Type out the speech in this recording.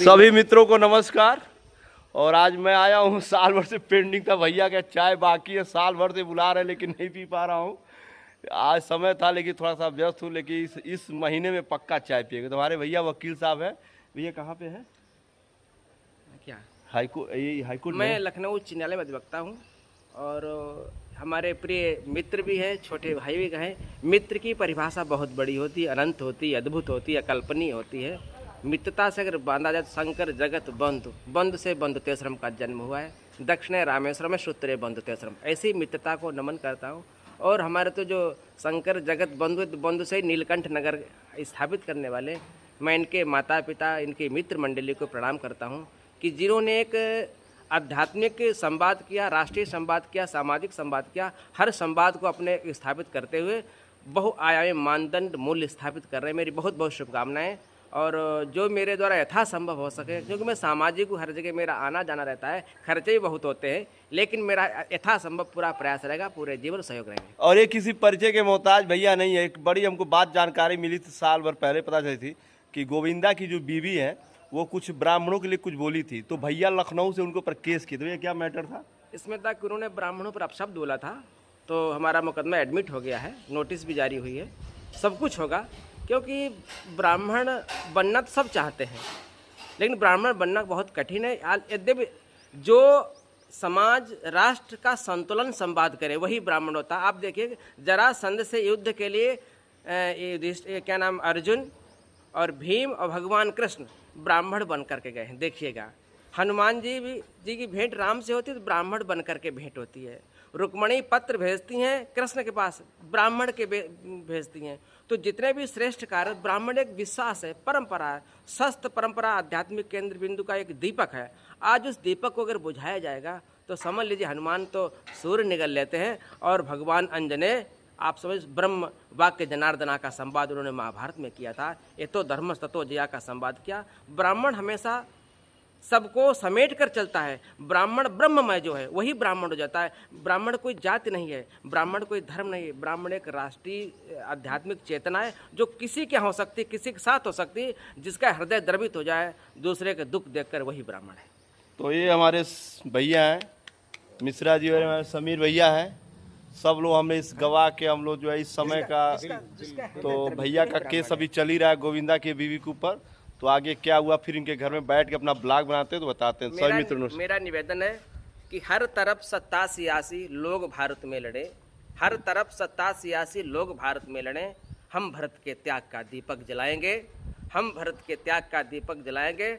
सभी मित्रों को नमस्कार। और आज मैं आया हूँ, साल भर से पेंडिंग था, भैया का चाय बाकी है, साल भर से बुला रहे लेकिन नहीं पी पा रहा हूँ। आज समय था लेकिन थोड़ा सा व्यस्त हूँ, लेकिन इस महीने में पक्का चाय पिएगा। तो हमारे भैया वकील साहब हैं। भैया कहाँ पे हैं? क्या हाईकोर्ट मैं में। लखनऊ उच्च न्यायालय में अधिवक्ता हूँ और हमारे प्रिय मित्र भी हैं, छोटे भाई भी हैं। मित्र की परिभाषा बहुत बड़ी होती है, अनंत होती है, अद्भुत होती है, अकल्पनीय होती है। मित्रता से अगर बांधा जाए तो शंकर जगत बंधु, बंधु से बंधु तेसरम का जन्म हुआ है। दक्षिणे रामेश्वरम सूत्रे बंधु तेसरम, ऐसी मित्रता को नमन करता हूँ। और हमारे तो जो शंकर जगत बंधु, बंधु से नीलकंठ नगर स्थापित करने वाले, मैं इनके माता पिता, इनकी मित्र मंडली को प्रणाम करता हूँ कि जिन्होंने एक आध्यात्मिक संवाद किया, राष्ट्रीय संवाद किया, सामाजिक संवाद किया, हर संवाद को अपने स्थापित करते हुए बहुआयामी मानदंड मूल्य स्थापित कर रहे हैं। मेरी बहुत बहुत शुभकामनाएं। और जो मेरे द्वारा यथासंभव हो सके, क्योंकि मैं सामाजिक हूँ, हर जगह मेरा आना जाना रहता है, खर्चे भी बहुत होते हैं, लेकिन मेरा यथासंभव पूरा प्रयास रहेगा, पूरे जीवन सहयोग रहेंगे। और ये किसी परिचय के मोहताज भैया नहीं है। एक बड़ी हमको बात जानकारी मिली थी, साल भर पहले पता चली थी कि गोविंदा की जो बीवी है वो कुछ ब्राह्मणों के लिए कुछ बोली थी, तो भैया लखनऊ से उनके ऊपर केस किए। तो ये क्या मैटर था? इसमें तक उन्होंने ब्राह्मणों पर अपशब्द बोला था, तो हमारा मुकदमा एडमिट हो गया है, नोटिस भी जारी हुई है, सब कुछ होगा। क्योंकि ब्राह्मण बनना तो सब चाहते हैं, लेकिन ब्राह्मण बनना बहुत कठिन है। यद्यपि जो समाज राष्ट्र का संतुलन संवाद करे वही ब्राह्मण होता है। आप देखिए, जरासंध से युद्ध के लिए क्या नाम, अर्जुन और भीम और भगवान कृष्ण ब्राह्मण बन करके गए हैं। देखिएगा, हनुमान जी की भेंट राम से होती है तो ब्राह्मण बन करके भेंट होती है। रुक्मणी पत्र भेजती हैं कृष्ण के पास, ब्राह्मण के भेजती हैं। तो जितने भी श्रेष्ठ कार्य, ब्राह्मण एक विश्वास है, परंपरा है, स्वस्थ परंपरा, आध्यात्मिक केंद्र बिंदु का एक दीपक है। आज उस दीपक को अगर बुझाया जाएगा तो समझ लीजिए हनुमान तो सूर्य निगल लेते हैं। और भगवान अंजनेय, आप समझ, ब्रह्म वाक्य जनार्दना का संवाद उन्होंने महाभारत में किया था। ये तो धर्म तत्व जया का संवाद किया। ब्राह्मण हमेशा सबको समेट कर चलता है। ब्राह्मण ब्रह्ममय जो है वही ब्राह्मण हो जाता है। ब्राह्मण कोई जाति नहीं है, ब्राह्मण कोई धर्म नहीं है, ब्राह्मण एक राष्ट्रीय आध्यात्मिक चेतना है जो किसी के हो सकती, किसी के साथ हो सकती, जिसका हृदय द्रवित हो जाए दूसरे के दुख देखकर, वही ब्राह्मण है। तो ये हमारे भैया हैं मिश्रा जी और हमारे समीर भैया हैं। सब लोग हमें इस गवाह के, हम लोग जो है इस समय का, तो भैया का केस अभी चल ही रहा है गोविंदा की बीवी के ऊपर। तो आगे क्या हुआ फिर इनके घर में बैठ के अपना ब्लॉग बनाते हैं तो बताते हैं। सभी मित्रों, मेरा निवेदन है कि हर तरफ सत्ता सियासी लोग भारत में लड़े, हर तरफ सत्ता सियासी लोग भारत में लड़े। हम भारत के त्याग का दीपक जलाएंगे, हम भारत के त्याग का दीपक जलाएंगे।